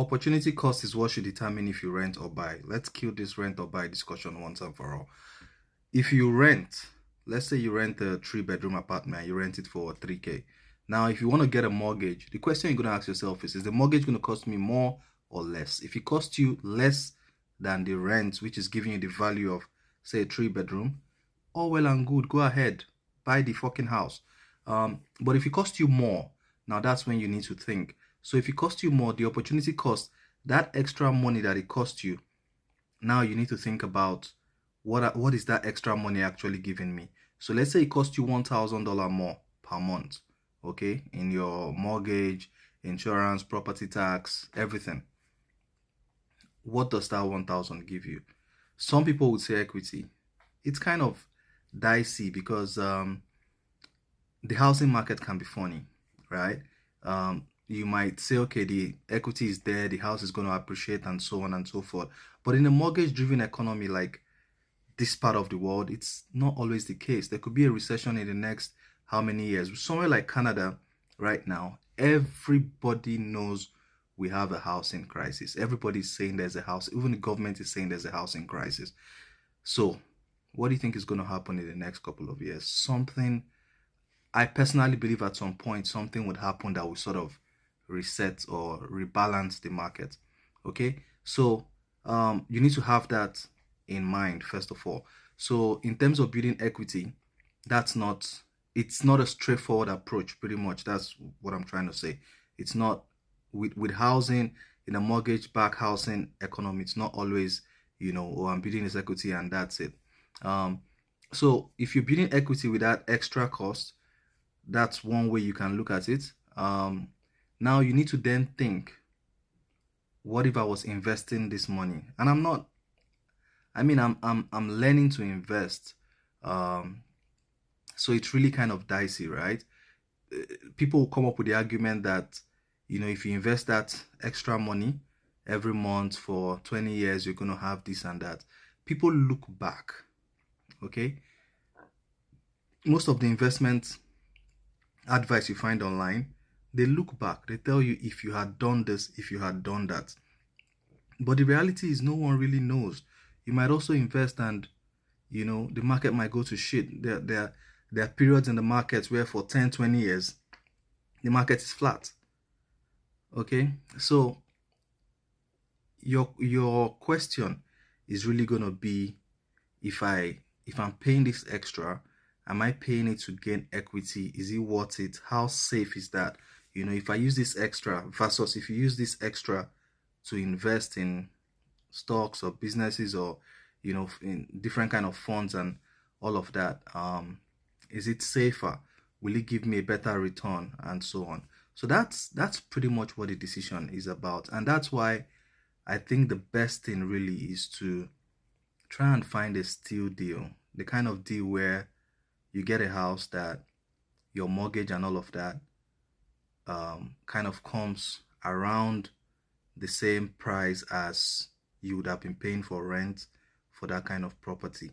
Opportunity cost is what should determine if you rent or buy. Let's kill this rent or buy discussion once and for all. If you rent, let's say you rent a 3 bedroom apartment, you rent it for 3K. Now, if you want to get a mortgage, the question you're going to ask yourself is the mortgage going to cost me more or less? If it costs you less than the rent, which is giving you the value of, say, a 3 bedroom, all well and good, go ahead, buy the fucking house. But if it costs you more, now that's when you need to think. So if it costs you more, the opportunity cost, that extra money that it costs you, now you need to think about what is that extra money actually giving me. So let's say it costs you $1,000 more per month, okay, in your mortgage, insurance, property tax, everything. What does that 1,000 give you? Some people would say equity. It's kind of dicey because the housing market can be funny, right? You might say, okay, the equity is there, the house is going to appreciate, and so on and so forth. But in a mortgage driven economy like this part of the world, it's not always the case. There could be a recession in the next how many years? Somewhere like Canada right now, everybody knows we have a housing crisis. Everybody's saying there's a house, even the government is saying there's a housing crisis. So, what do you think is going to happen in the next couple of years? I personally believe at some point something would happen that will sort of reset or rebalance the market. Okay, so you need to have that in mind first of all. So in terms of building equity, that's not it's not a straightforward approach. Pretty much, that's what I'm trying to say. It's not with housing in a mortgage-backed housing economy. It's not always oh, I'm building this equity and that's it. Um, so if you're building equity with that extra cost, that's one way you can look at it. Now you need to then think, what if I was investing this money? And I'm not. I mean, I'm learning to invest. Um, so it's really kind of dicey, right? People will come up with the argument that if you invest that extra money every month for 20 years, you're going to have this and that. People look back. Okay, most of the investment advice you find online, they look back, they tell you if you had done this, if you had done that. But the reality is no one really knows. You might also invest and the market might go to shit. There are periods in the markets where for 10, 20 years the market is flat. Okay? So your question is really gonna be, if I'm paying this extra, am I paying it to gain equity? Is it worth it? How safe is that? If I use this extra versus if you use this extra to invest in stocks or businesses or in different kind of funds and all of that, is it safer? Will it give me a better return and so on? So that's pretty much what the decision is about, and that's why I think the best thing really is to try and find a steal deal, the kind of deal where you get a house that your mortgage and all of that kind of comes around the same price as you would have been paying for rent for that kind of property,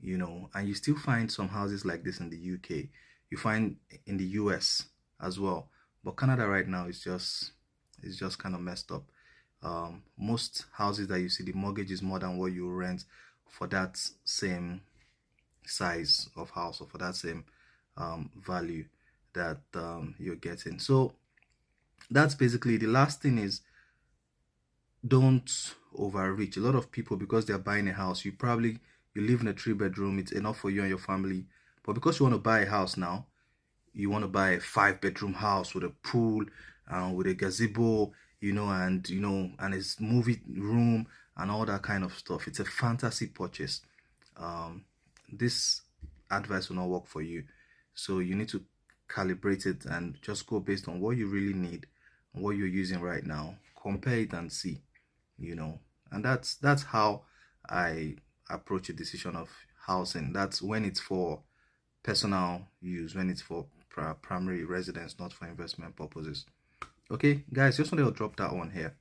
and you still find some houses like this in the UK. You find in the US as well, but Canada right now is just kind of messed up. Most houses that you see, the mortgage is more than what you rent for that same size of house or for that same value that you're getting. So that's basically the last thing is, don't overreach. A lot of people, because they're buying a house, you live in a 3 bedroom, it's enough for you and your family. But because you want to buy a house now, you want to buy a 5 bedroom house with a pool, with a gazebo, and it's movie room and all that kind of stuff. It's a fantasy purchase. This advice will not work for you. So you need to calibrate it and just go based on what you really need and what you're using right now. Compare it and see, and that's how I approach a decision of housing. That's when it's for personal use, when it's for primary residence, not for investment purposes. Okay, guys, just wanted to drop that one here.